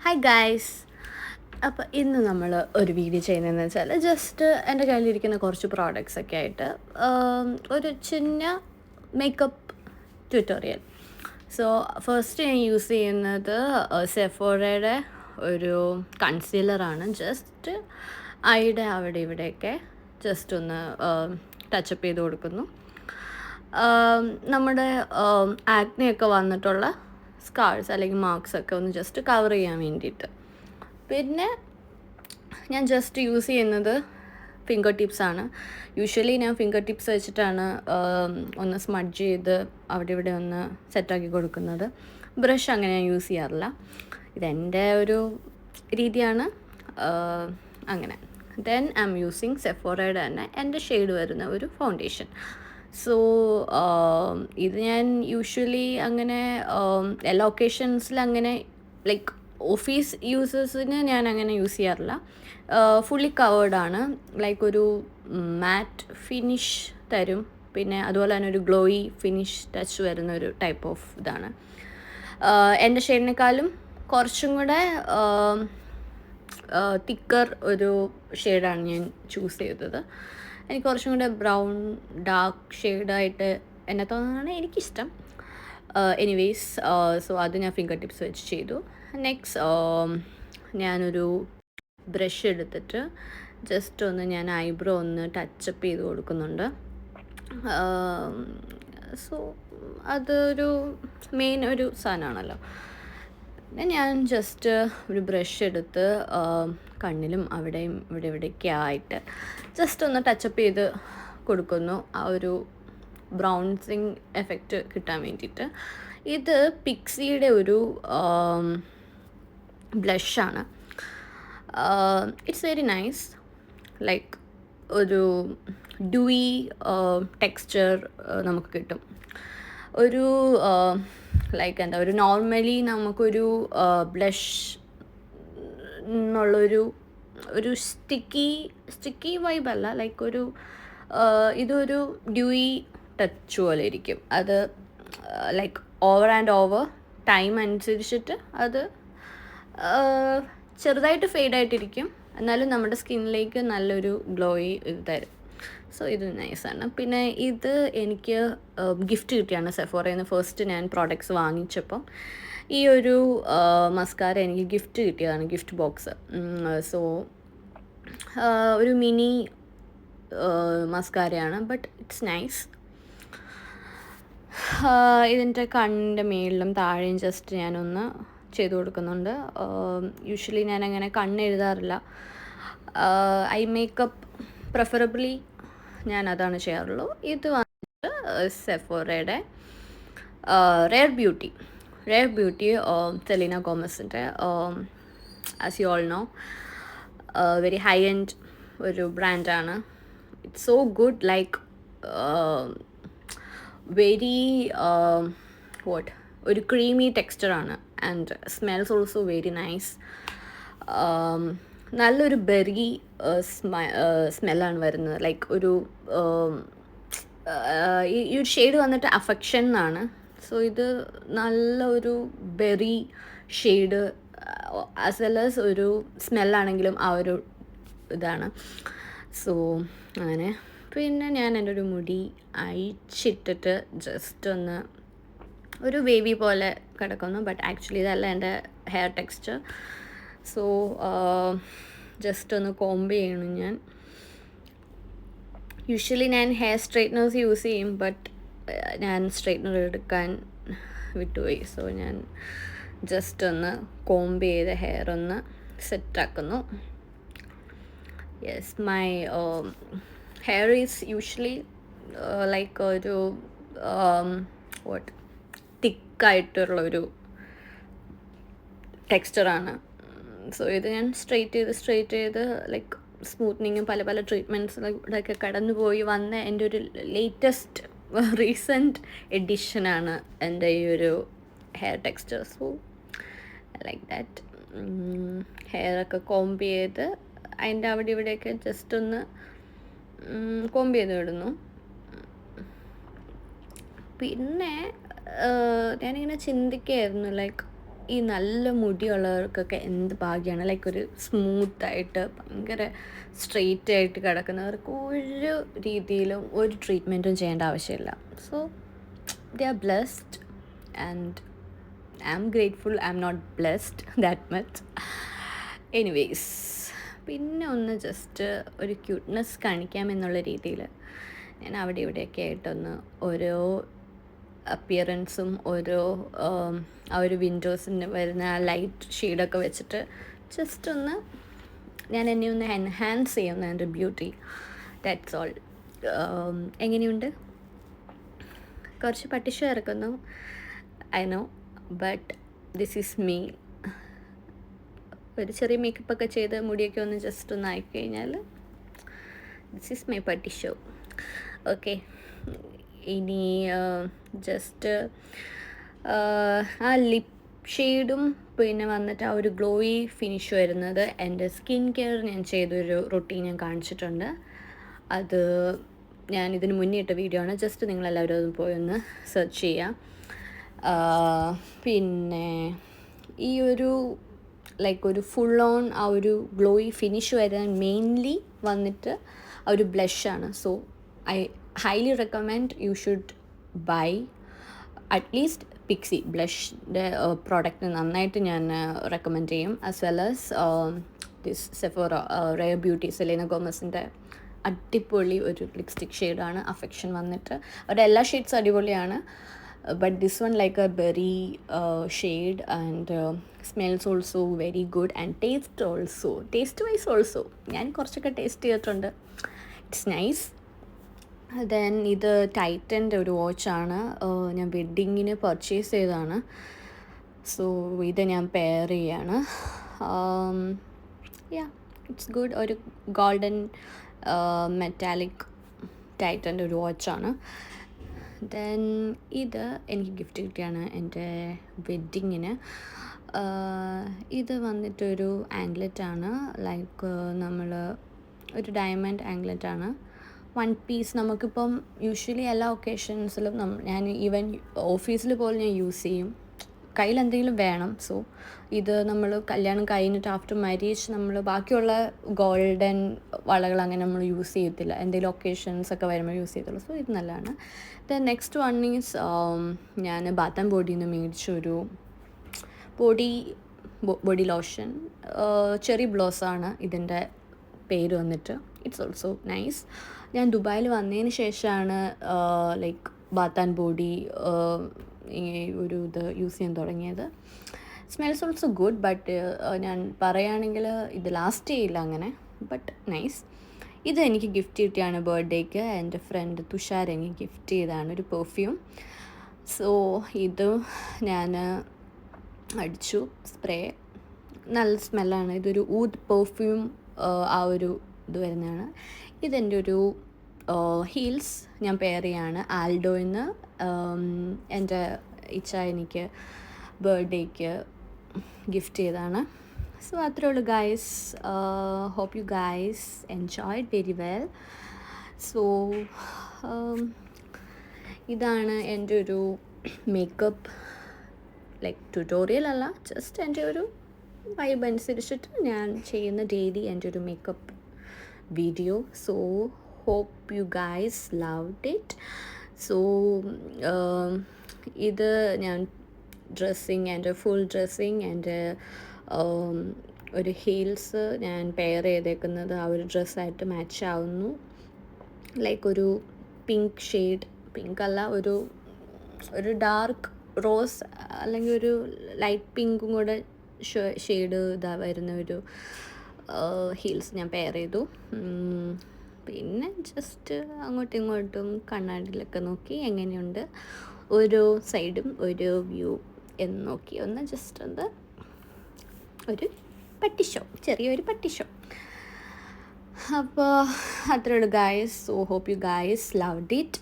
Hi guys. അപ്പോൾ ഇന്ന് നമ്മൾ ഒരു വീഡിയോ ചെയ്യുന്നതെന്ന് വെച്ചാൽ ജസ്റ്റ് എൻ്റെ കയ്യിലിരിക്കുന്ന കുറച്ച് പ്രോഡക്റ്റ്സ് ഒക്കെ ആയിട്ട് ഒരു ചിന്ന മേക്കപ്പ് ട്യൂട്ടോറിയൽ. സോ ഫസ്റ്റ് ഞാൻ യൂസ് ചെയ്യുന്നത് സെഫോറയുടെ ഒരു കൺസീലറാണ്. ജസ്റ്റ് ഐയുടെ അവിടെ ഇവിടെയൊക്കെ ജസ്റ്റ് ഒന്ന് ടച്ചപ്പ് ചെയ്ത് കൊടുക്കുന്നു. നമ്മുടെ ആക്നെയൊക്കെ വന്നിട്ടുള്ള സ്കാർസ് അല്ലെങ്കിൽ മാർക്സ് ഒക്കെ ഒന്ന് ജസ്റ്റ് കവർ ചെയ്യാൻ വേണ്ടിയിട്ട്. പിന്നെ ഞാൻ ജസ്റ്റ് യൂസ് ചെയ്യുന്നത് ഫിംഗർ ടിപ്സാണ്. യൂഷ്വലി ഞാൻ ഫിംഗർ ടിപ്സ് വെച്ചിട്ടാണ് ഒന്ന് സ്മഡ്ജ് ചെയ്ത് അവിടെ ഇവിടെ ഒന്ന് സെറ്റാക്കി കൊടുക്കുന്നത്. ബ്രഷ് അങ്ങനെ ഞാൻ യൂസ് ചെയ്യാറില്ല. ഇതെൻ്റെ ഒരു രീതിയാണ്. അങ്ങനെ ദെൻ ഐ എം യൂസിങ് സെഫോറയുടെ തന്നെ എൻ്റെ ഷെയ്ഡ് വരുന്ന ഒരു ഫൗണ്ടേഷൻ. സോ ഇത് ഞാൻ യൂഷ്വലി അങ്ങനെ എല്ലാ ഒക്കേഷൻസിൽ അങ്ങനെ ലൈക്ക് ഓഫീസ് യൂസേഴ്സിന് ഞാൻ അങ്ങനെ യൂസ് ചെയ്യാറില്ല. ഫുള്ളി കവേർഡാണ്. ലൈക്ക് ഒരു മാറ്റ് ഫിനിഷ് തരും. പിന്നെ അതുപോലെ തന്നെ ഒരു ഗ്ലോയി ഫിനിഷ് ടച്ച് വരുന്ന ഒരു ടൈപ്പ് ഓഫ് ഇതാണ്. എൻ്റെ ഷെയ്ഡിനേക്കാളും കുറച്ചും കൂടെ തിക്കർ ഒരു ഷെയ്ഡാണ് ഞാൻ ചൂസ് ചെയ്തത്. എനിക്ക് കുറച്ചും കൂടെ ബ്രൗൺ ഡാർക്ക് ഷെയ്ഡായിട്ട് എന്നെ തോന്നുന്നതാണ് എനിക്കിഷ്ടം. എനിവേയ്സ് സോ അത് ഞാൻ ഫിംഗർ ടിപ്സ് വെച്ച് ചെയ്തു. നെക്സ്റ്റ് ഞാനൊരു ബ്രഷ് എടുത്തിട്ട് ജസ്റ്റ് ഒന്ന് ഞാൻ ഐബ്രോ ഒന്ന് ടച്ചപ്പ് ചെയ്ത് കൊടുക്കുന്നുണ്ട്. സോ അതൊരു മെയിൻ ഒരു സാധനമാണല്ലോ. പിന്നെ ഞാൻ ജസ്റ്റ് ഒരു ബ്രഷ് എടുത്ത് കണ്ണിലും അവിടെയും ഇവിടെയൊക്കെ ആയിട്ട് ജസ്റ്റ് ഒന്ന് ടച്ചപ്പ് ചെയ്ത് കൊടുക്കുന്നു, ആ ഒരു ബ്രൗൺസിങ് എഫക്റ്റ് കിട്ടാൻ വേണ്ടിയിട്ട്. ഇത് പിക്സിയുടെ ഒരു ബ്ലഷാണ്. It's very nice. ലൈക്ക് ഒരു ഡ്യൂയി ടെക്സ്ചർ നമുക്ക് കിട്ടും. ഒരു ലൈക്ക് എന്താ, ഒരു നോർമലി നമുക്കൊരു ബ്ലഷ് എന്നുള്ളൊരു സ്റ്റിക്കി വൈബല്ല, ലൈക്ക് ഒരു ഇതൊരു ഡ്യൂയി ടച്ച് പോലെ ഇരിക്കും. അത് like over and over time അനുസരിച്ചിട്ട് അത് ചെറുതായിട്ട് ഫെയ്ഡായിട്ടിരിക്കും, എന്നാലും നമ്മുടെ സ്കിന്നിലേക്ക് നല്ലൊരു ഗ്ലോയി ഇത് തരും. സോ ഇത് നൈസാണ്. പിന്നെ ഇത് എനിക്ക് ഗിഫ്റ്റ് കിട്ടിയാണ് സെഫോറയിൽ നിന്ന്. ഫസ്റ്റ് ഞാൻ പ്രോഡക്റ്റ്സ് വാങ്ങിച്ചപ്പം ഈ ഒരു മസ്കാര എനിക്ക് ഗിഫ്റ്റ് കിട്ടിയതാണ്, ഗിഫ്റ്റ് ബോക്സ്. സോ ഒരു മിനി മസ്കാരയാണ്, ബട്ട് ഇറ്റ്സ് നൈസ്. ഇതിൻ്റെ കണ്ണിൻ്റെ മേളിലും താഴെയും ജസ്റ്റ് ഞാനൊന്ന് ചെയ്ത് കൊടുക്കുന്നുണ്ട്. യൂഷ്വലി ഞാനങ്ങനെ കണ്ണെഴുതാറില്ല. ഐ മേക്കപ്പ് പ്രിഫറബിളി ഞാൻ അതാണ് ചെയ്യാറുള്ളൂ. ഇത് വന്നിട്ട് സെഫോറയുടെ റെയർ ബ്യൂട്ടി സെലീന ഗോമസിൻ്റെ, as you all know, very high end ഒരു ബ്രാൻഡാണ്. It's so good, like very ഒരു ക്രീമി ടെക്സ്ചറാണ് and smells also very nice. നല്ലൊരു ബെറി സ്മെല്ലാണ് വരുന്നത്. ലൈക്ക് ഒരു ഈ ഒരു ഷെയ്ഡ് വന്നിട്ട് അഫെക്ഷൻ എന്നാണ്. സോ ഇത് നല്ലൊരു berry shade as well as ഒരു സ്മെല്ലാണെങ്കിലും ആ ഒരു ഇതാണ്. സോ അങ്ങനെ. പിന്നെ ഞാൻ എൻ്റെ ഒരു മുടി അയച്ചിട്ടിട്ട് ജസ്റ്റ് ഒന്ന് ഒരു വേവി പോലെ കിടക്കുന്നു, ബട്ട് ആക്ച്വലി ഇതല്ല എൻ്റെ ഹെയർ ടെക്സ്ചർ. സോ ജസ്റ്റ് ഒന്ന് കോംബ് ചെയ്യണം ഞാൻ. യൂഷ്വലി ഞാൻ ഹെയർ സ്ട്രെയിറ്റ്നേഴ്സ് യൂസ് ചെയ്യും, ബട്ട് ഞാൻ സ്ട്രെയിറ്റ്നർ എടുക്കാൻ വിട്ടുപോയി. സോ ഞാൻ ജസ്റ്റ് ഒന്ന് കോംബ് ചെയ്ത് ഹെയർ ഒന്ന് സെറ്റാക്കുന്നു. Yes, my hair is usually like ഒരു തിക്കായിട്ടുള്ളൊരു ടെക്സ്ചറാണ്. സോ ഇത് ഞാൻ സ്ട്രെയിറ്റ് ചെയ്ത് ലൈക്ക് സ്മൂത്തനിങ്ങും പല ട്രീറ്റ്മെൻറ്റ്സിലൂടെയൊക്കെ കടന്നുപോയി വന്ന എൻ്റെ ഒരു ലേറ്റസ്റ്റ് റീസെൻറ്റ് എഡിഷനാണ് എൻ്റെ ഈ ഒരു ഹെയർ ടെക്സ്ചർ. So like that. ഹെയറൊക്കെ കോംബ് ചെയ്ത് അതിൻ്റെ അവിടെ ഇവിടെയൊക്കെ ജസ്റ്റ് ഒന്ന് കോംബ് ചെയ്ത് വിടുന്നു. പിന്നെ ഞാനിങ്ങനെ ചിന്തിക്കുകയായിരുന്നു, ലൈക്ക് ഈ നല്ല മുടിയുള്ളവർക്കൊക്കെ എന്ത് ഭാഗ്യമാണ്. ലൈക്ക് ഒരു സ്മൂത്തായിട്ട് ഭയങ്കര സ്ട്രെയിറ്റ് ആയിട്ട് കിടക്കുന്നവർക്ക് ഒരു രീതിയിലും ഒരു ട്രീറ്റ്മെൻറ്റും ചെയ്യേണ്ട ആവശ്യമില്ല. So they are blessed and I am grateful. I am not blessed that much. Anyways, പിന്നെ ഒന്ന് ജസ്റ്റ് ഒരു ക്യൂട്ട്നെസ് കാണിക്കാമെന്നുള്ള രീതിയിൽ ഞാൻ അവിടെ ഇവിടെയൊക്കെ ആയിട്ടൊന്ന് ഓരോ അപ്പിയറൻസും ഓരോ ആ ഒരു വിൻഡോസിന് വരുന്ന ആ ലൈറ്റ് ഷെയ്ഡൊക്കെ വെച്ചിട്ട് ജസ്റ്റ് ഒന്ന് ഞാൻ എന്നെ ഒന്ന് എൻഹാൻസ് ചെയ്യുന്ന എൻ്റെ ബ്യൂട്ടി. That's all. എങ്ങനെയുണ്ട്? കുറച്ച് പട്ടിഷ ഇറക്കുന്നു, I know, but this is me. ഒരു ചെറിയ മേക്കപ്പൊക്കെ ചെയ്ത് മുടിയൊക്കെ ഒന്ന് ജസ്റ്റ് ഒന്ന് ആയിക്കഴിഞ്ഞാൽ ദിസ് ഈസ് മൈ പട്ടി ഷോ. ഓക്കെ, ഇനി ജസ്റ്റ് ആ ലിപ് ഷെയ്ഡും പിന്നെ വന്നിട്ട് ആ ഒരു ഗ്ലോയി ഫിനിഷ് വരുന്നത് എൻ്റെ സ്കിൻ കെയർ ഞാൻ ചെയ്തൊരു റൊട്ടീൻ ഞാൻ കാണിച്ചിട്ടുണ്ട്. അത് ഞാൻ ഇതിന് മുന്നേ ഇട്ട വീഡിയോ ആണ്. ജസ്റ്റ് നിങ്ങളെല്ലാവരും അത് പോയി ഒന്ന് സെർച്ച് ചെയ്യാം. പിന്നെ ഈ ഒരു ലൈക്ക് ഒരു ഫുൾ ഓൺ ആ ഒരു ഗ്ലോയി ഫിനിഷ് വരാൻ മെയിൻലി വന്നിട്ട് ആ ഒരു ബ്ലഷാണ്. So I highly recommend you should buy at least Pixi ബ്ലഷിൻ്റെ പ്രോഡക്റ്റ് നന്നായിട്ട് ഞാൻ റെക്കമെൻഡ് ചെയ്യും. As well as this Sephora rare beauty Selena ഗോമസിൻ്റെ അടിപൊളി ഒരു ലിപ്സ്റ്റിക് ഷെയ്ഡാണ് അഫെക്ഷൻ വന്നിട്ട്. അവരുടെ എല്ലാ ഷെയ്ഡ്സും അടിപൊളിയാണ്, but this one like A berry shade and smells also very good and taste vice also ഞാൻ കുറച്ചൊക്കെ ടേസ്റ്റ് ചെയ്തിട്ടുണ്ട്. It's nice. ദെൻ ഇത് ടൈറ്റൻ്റെ ഒരു വാച്ചാണ്, ഞാൻ വെഡ്ഡിങ്ങിന് പർച്ചേസ് ചെയ്തതാണ്. സോ ഇത് ഞാൻ പെയർ ചെയ്യാണ്. യാ, ഇറ്റ്സ് ഗുഡ്. ഒരു ഗോൾഡൻ മെറ്റാലിക് ടൈറ്റൻ്റെ ഒരു വാച്ചാണ്. ദെൻ ഇത് എനിക്ക് ഗിഫ്റ്റ് കിട്ടിയാണ് എൻ്റെ വെഡ്ഡിങ്ങിന്. ഇത് വന്നിട്ടൊരു ആംഗ്ലറ്റാണ്, ലൈക്ക് നമ്മൾ ഒരു ഡയമണ്ട് ആംഗ്ലറ്റാണ്. വൺ പീസ് നമുക്കിപ്പം യൂഷ്വലി എല്ലാ ഒക്കേഷൻസിലും ഞാൻ ഈവൻ ഓഫീസിൽ പോലും ഞാൻ യൂസ് ചെയ്യും. കയ്യിൽ എന്തെങ്കിലും വേണം. സോ ഇത് നമ്മൾ കല്യാണം കഴിഞ്ഞിട്ട് ആഫ്റ്റർ മാരേജ് നമ്മൾ ബാക്കിയുള്ള ഗോൾഡൻ വളകൾ അങ്ങനെ നമ്മൾ യൂസ് ചെയ്യത്തില്ല, എന്തെങ്കിലും ഒക്കേഷൻസ് ഒക്കെ വരുമ്പോൾ യൂസ് ചെയ്യത്തുള്ളൂ. സോ ഇത് നല്ലതാണ്. ദെൻ നെക്സ്റ്റ് വൺ ഈസ് ഞാൻ ബാത്ത് ആൻഡ് ബോഡിയിൽ നിന്ന് മേടിച്ചൊരു ബോഡി ലോഷൻ. ചെറി ബ്ലോസാണ് ഇതിൻ്റെ പേര് വന്നിട്ട്. It's also nice. ഞാൻ ദുബായിൽ വന്നതിന് ശേഷമാണ് ലൈക്ക് ബാത്ത് ആൻഡ് ബോഡി ഈ ഒരു ഇത് യൂസ് ചെയ്യാൻ തുടങ്ങിയത്. സ്മെൽസ് ഓൾസോ ഗുഡ്, ബട്ട് ഞാൻ പറയുകയാണെങ്കിൽ ഇത് ലാസ്റ്റ് ചെയ്യില്ല അങ്ങനെ, ബട്ട് നൈസ്. ഇത് എനിക്ക് ഗിഫ്റ്റ് കിട്ടിയാണ് ബർത്ത്ഡേക്ക്. എൻ്റെ ഫ്രണ്ട് തുഷാർ എനിക്ക് ഗിഫ്റ്റ് ചെയ്തതാണ് ഒരു പെർഫ്യൂം. സോ ഇത് ഞാൻ അടിച്ചു സ്പ്രേ. നല്ല സ്മെല്ലാണ്. ഇതൊരു ഊദ് പെർഫ്യൂം ആ ഒരു ഇത് വരുന്നതാണ്. ഇതെൻ്റെ ഒരു ഹീൽസ് ഞാൻ പെയർ ചെയ്യാണ് ആൽഡോയിൽ നിന്ന്. എൻ്റെ ഇച്ച എനിക്ക് ബർത്ത്ഡേക്ക് ഗിഫ്റ്റ് ചെയ്തതാണ്. സോ അത്രേ ഉള്ളൂ guys. Hope you guys enjoyed very well. So ഇതാണ് എൻ്റെ ഒരു മേക്കപ്പ് ലൈക്ക് ട്യൂട്ടോറിയൽ അല്ല, ജസ്റ്റ് എൻ്റെ ഒരു വൈബ് അനുസരിച്ചിട്ട് ഞാൻ ചെയ്യുന്ന ഡെയിലി എൻ്റെ ഒരു makeup video. So hope you guys loved it. So ഇത് ഞാൻ ഡ്രസ്സിങ് എൻ്റെ ഫുൾ ഡ്രസ്സിങ് എൻ്റെ ഒരു ഹീൽസ് ഞാൻ പെയർ ചെയ്തേക്കുന്നത് ആ ഒരു ഡ്രസ്സായിട്ട് മാച്ച് ആവുന്നു. ലൈക്ക് ഒരു പിങ്ക് ഷെയ്ഡ്, പിങ്ക് അല്ല, ഒരു ഡാർക്ക് റോസ് അല്ലെങ്കിൽ ഒരു ലൈറ്റ് പിങ്കും കൂടെ ഷെയ്ഡ് ഇതാ വരുന്ന ഒരു ഹീൽസ് ഞാൻ പെയർ ചെയ്തു. പിന്നെ ജസ്റ്റ് അങ്ങോട്ടും ഇങ്ങോട്ടും കണ്ണാടിയിലൊക്കെ നോക്കി എങ്ങനെയുണ്ട് ഓരോ സൈഡും ഓരോ വ്യൂ എന്ന് നോക്കി ഒന്ന് ജസ്റ്റ് ഒന്ന് ഒരു പട്ടി ഷോ, ചെറിയൊരു പട്ടി ഷോ. അപ്പോൾ അത്രേ ഉള്ളൂ guys. So hope you guys loved it.